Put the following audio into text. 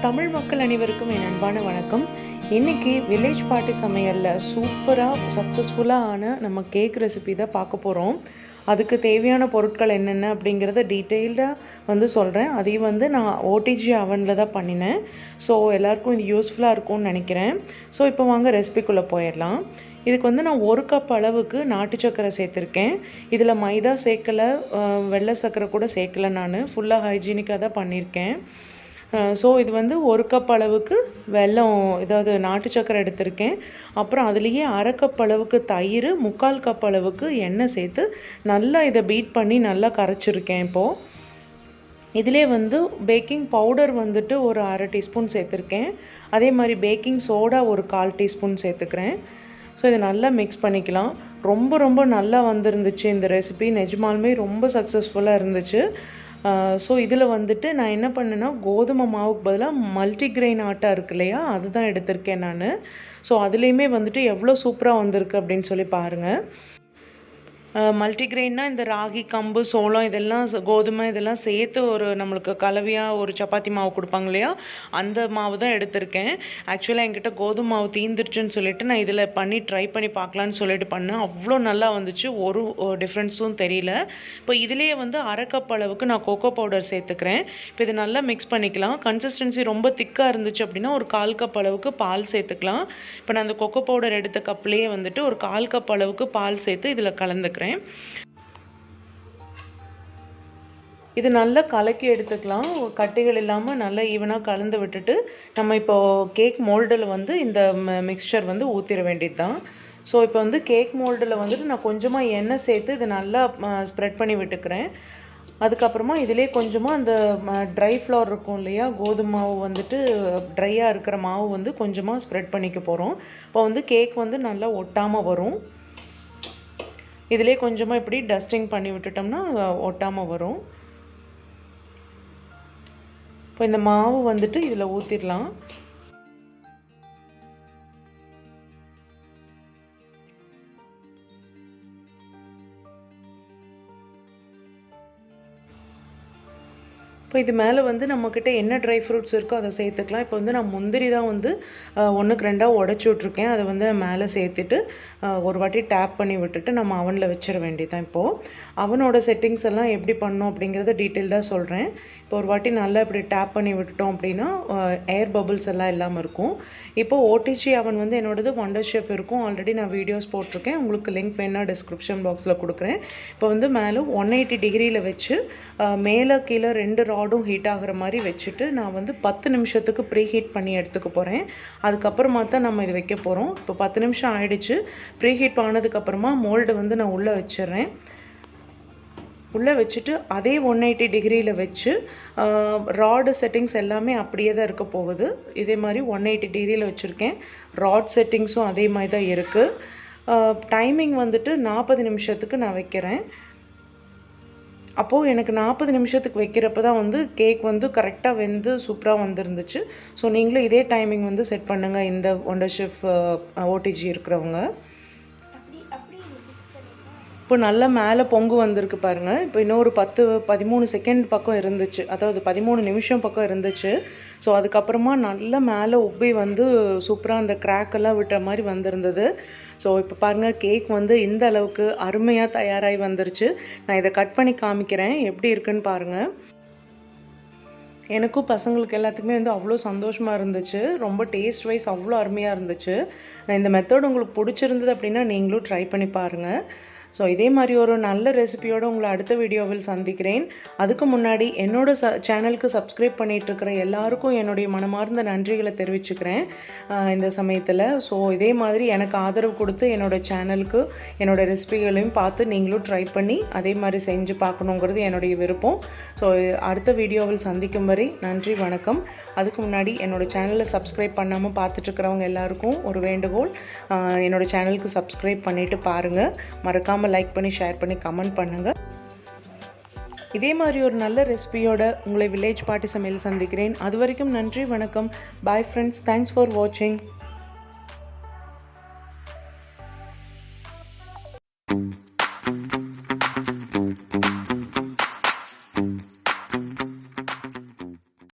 தமிழ் மக்கள் அனைவருக்கும் என் அன்பான வணக்கம். இன்றைக்கி வில்லேஜ் பார்ட்டி சமையலில் சூப்பராக சக்ஸஸ்ஃபுல்லாக ஆன நம்ம கேக் ரெசிபி தான் பார்க்க போகிறோம். அதுக்கு தேவையான பொருட்கள் என்னென்ன அப்படிங்கிறத டீட்டெயில்டாக சொல்கிறேன். அதையும் நான் ஓடிஜி அவனில் தான் பண்ணினேன். ஸோ எல்லாருக்கும் இது யூஸ்ஃபுல்லாக இருக்கும்னு நினைக்கிறேன். ஸோ இப்போ வாங்க ரெசிபிக்குள்ளே போயிடலாம். இதுக்கு நான் 1 கப் அளவுக்கு நாட்டு சர்க்கரை சேர்த்துருக்கேன். இதில் மைதா சேர்க்கலை, வெள்ளை சர்க்கரை கூட சேர்க்கலை. நான் ஃபுல்லாக ஹைஜீனிக்காக தான் பண்ணியிருக்கேன். ஸோ இது 1 கப் அளவுக்கு வெல்லம், ஏதாவது நாட்டு சர்க்கரை எடுத்திருக்கேன். அப்புறம் அதுலேயே 1/2 கப் அளவுக்கு தயிர், 3/4 கப் அளவுக்கு எண்ணெய் சேர்த்து நல்லா இதை பீட் பண்ணி நல்லா கரைச்சிருக்கேன். இப்போது இதிலே பேக்கிங் பவுடர் ஒரு 1/2 டீஸ்பூன் சேர்த்துருக்கேன். அதே மாதிரி பேக்கிங் சோடா ஒரு 1/4 டீஸ்பூன் சேர்த்துக்கிறேன். ஸோ இதை நல்லா மிக்ஸ் பண்ணிக்கலாம். ரொம்ப நல்லா வந்துருந்துச்சு இந்த ரெசிபி. நிஜமாலுமே ரொம்ப சக்ஸஸ்ஃபுல்லாக இருந்துச்சு. ஸோ இதில் நான் என்ன பண்ணேன்னா, கோதுமை மாவுக்கு பதிலாக மல்டிக்ரெயின் ஆட்டா இருக்கு இல்லையா, அதுதான் எடுத்திருக்கேன் நான். ஸோ அதுலேயுமே எவ்வளோ சூப்பராக வந்திருக்கு அப்படின்னு சொல்லி பாருங்கள். மல்டிக்ரெயின்னா இந்த ராகி, கம்பு, சோளம் இதெல்லாம் கோதுமை இதெல்லாம் சேர்த்து நம்மளுக்கு கலவையாக ஒரு சப்பாத்தி மாவு கொடுப்பாங்க இல்லையா, அந்த மாவு தான் எடுத்திருக்கேன். ஆக்சுவலாக என்கிட்ட கோதுமை மாவு தீந்துருச்சுன்னு சொல்லிட்டு நான் இதில் ட்ரை பண்ணி பார்க்கலான்னு சொல்லிட்டு பண்ணேன். அவ்வளோ நல்லா வந்துச்சு, ஒரு டிஃப்ரென்ஸும் தெரியல. இப்போ இதிலேயே 1/2 கப் அளவுக்கு நான் கோகோ பவுடர் சேர்த்துக்கிறேன். இப்போ இது நல்லா மிக்ஸ் பண்ணிக்கலாம். கன்சிஸ்டன்சி ரொம்ப திக்காக இருந்துச்சு அப்படின்னா ஒரு 1/4 கப் அளவுக்கு பால் சேர்த்துக்கலாம். இப்போ நான் அந்த கோகோ பவுடர் எடுத்த கப்லேயே ஒரு 1/4 கப் அளவுக்கு பால் சேர்த்து இதில் கலந்துக்கிறேன். இது நல்லா கலக்கி எடுத்துக்கலாம். கட்டிகள் இல்லாமல் நல்லா ஈவனாக கலந்து விட்டுட்டு நம்ம இப்போ கேக் மோல்டில் இந்த மிக்சர் ஊற்றிட வேண்டியது தான். ஸோ இப்போ கேக் மோல்டில் நான் கொஞ்சமாக எண்ணெய் சேர்த்து இதை நல்லா ஸ்ப்ரெட் பண்ணி விட்டுக்கிறேன். அதுக்கப்புறமா இதிலே கொஞ்சமாக அந்த ட்ரை ஃப்ளவர் இருக்கும் இல்லையா, கோதுமை மாவு ட்ரையாக இருக்கிற மாவு கொஞ்சமாக ஸ்ப்ரெட் பண்ணிக்க போகிறோம். இப்போ கேக் நல்லா ஒட்டாமல் வரும். இதிலே கொஞ்சமாக இப்படி டஸ்டிங் பண்ணி விட்டுட்டோம்னா ஒட்டாமல் வரும். இப்போ இந்த மாவு இதில் ஊற்றிடலாம். இப்போ இது மேலே நம்மக்கிட்ட என்ன ட்ரை ஃப்ரூட்ஸ் இருக்கோ அதை சேர்த்துக்கலாம். இப்போ நான் முந்திரி தான் 1க்கு 2ஆக உடச்சி விட்ருக்கேன். அதை நான் மேலே சேர்த்துட்டு ஒரு வாட்டி டேப் பண்ணி விட்டுட்டு நம்ம அவனில் வச்சிட வேண்டியதான். இப்போது அவனோட செட்டிங்ஸ் எல்லாம் எப்படி பண்ணோம் அப்படிங்கிறத டீட்டெயில்டாக சொல்கிறேன். இப்போ ஒரு வாட்டி நல்லா இப்படி டேப் பண்ணி விட்டுட்டோம் அப்படின்னா ஏர் பபுள்ஸ் எல்லாம் இல்லாமல் இருக்கும். இப்போது ஓடிஜி அவன் என்னோடது வண்டர் ஷேப் இருக்கும். ஆல்ரெடி நான் வீடியோஸ் போட்டிருக்கேன். உங்களுக்கு லிங்க் வேணா டிஸ்கிரிப்ஷன் பாக்ஸில் கொடுக்குறேன். இப்போ மேலே 180 டிகிரியில் வச்சு மேலே கீழே 2 ராடும் ஹீட் ஆகிற மாதிரி வச்சுட்டு நான் 10 நிமிஷத்துக்கு ப்ரீ ஹீட் பண்ணி எடுத்துக்க போகிறேன். அதுக்கப்புறமா தான் நம்ம இது வைக்க போகிறோம். இப்போ 10 நிமிஷம் ஆயிடுச்சு. ப்ரீ ஹீட் ஆனதுக்கப்புறமா மோல்டு நான் உள்ளே வச்சிடுறேன். உள்ளே வச்சுட்டு அதே 180 டிகிரியில் வச்சு ராடு செட்டிங்ஸ் எல்லாமே அப்படியே தான் இருக்க போகுது. இதே மாதிரி 180 டிகிரியில் வச்சுருக்கேன். ராட் செட்டிங்ஸும் அதே மாதிரி தான் இருக்குது. டைமிங் 40 நிமிஷத்துக்கு நான் வைக்கிறேன். அப்போது எனக்கு 40 நிமிஷத்துக்கு வைக்கிறப்ப தான் கேக் கரெக்டாக வெந்து சூப்பராக வந்துருந்துச்சு. ஸோ நீங்களும் இதே டைமிங் செட் பண்ணுங்கள் இந்த ஒண்டர் ஷெஃப் ஓடிஜி இருக்கிறவங்க. இப்போ நல்லா மேலே பொங்கு வந்திருக்கு பாருங்கள். இப்போ இன்னொரு 10-13 செகண்ட் பக்கம் இருந்துச்சு, அதாவது 13 நிமிஷம் பக்கம் இருந்துச்சு. ஸோ அதுக்கப்புறமா நல்லா மேலே உப்பி சூப்பராக அந்த கிராக்கெல்லாம் விட்டுற மாதிரி வந்திருந்தது. ஸோ இப்போ பாருங்கள் கேக் இந்த அளவுக்கு அருமையாக தயாராகி வந்துருச்சு. நான் இதை கட் பண்ணி காமிக்கிறேன் எப்படி இருக்குன்னு பாருங்கள். எனக்கும் பசங்களுக்கு எல்லாத்துக்குமே அவ்வளோ சந்தோஷமாக இருந்துச்சு. ரொம்ப டேஸ்ட் வைஸ் அவ்வளோ அருமையாக இருந்துச்சு. இந்த மெத்தட் உங்களுக்கு பிடிச்சிருந்தது அப்படின்னா நீங்களும் ட்ரை பண்ணி பாருங்கள். ஸோ இதே மாதிரி ஒரு நல்ல ரெசிபியோடு உங்களை அடுத்த வீடியோவில் சந்திக்கிறேன். அதுக்கு முன்னாடி என்னோட சேனலுக்கு சப்ஸ்கிரைப் பண்ணிகிட்ருக்கிற எல்லாருக்கும் என்னுடைய மனமார்ந்த நன்றிகளை தெரிவிச்சுக்கிறேன் இந்த சமயத்தில். ஸோ இதே மாதிரி எனக்கு ஆதரவு கொடுத்து என்னோடய சேனலுக்கு என்னோடய ரெசிபிகளையும் பார்த்து நீங்களும் ட்ரை பண்ணி அதே மாதிரி செஞ்சு பார்க்கணுங்கிறது என்னுடைய விருப்பம். ஸோ அடுத்த வீடியோவில் சந்திக்கும் வரை நன்றி, வணக்கம். அதுக்கு முன்னாடி என்னோடய சேனலை சப்ஸ்கிரைப் பண்ணாமல் பார்த்துட்ருக்கிறவங்க எல்லாருக்கும் ஒரு வேண்டுகோள், என்னோடய சேனலுக்கு சப்ஸ்கிரைப் பண்ணிவிட்டு பாருங்கள். மறக்காமல் லைக் பண்ணி ஷேர் பண்ணி கமெண்ட் பண்ணுங்கள். இதே மாதிரி ஒரு நல்ல ரெசிபியோட உங்களை வில்லேஜ் பார்ட்டி சமையல் சந்திக்கிறேன். அது வரைக்கும் நன்றி, வணக்கம். Bye friends. தேங்க்ஸ் ஃபார் வாட்சிங்.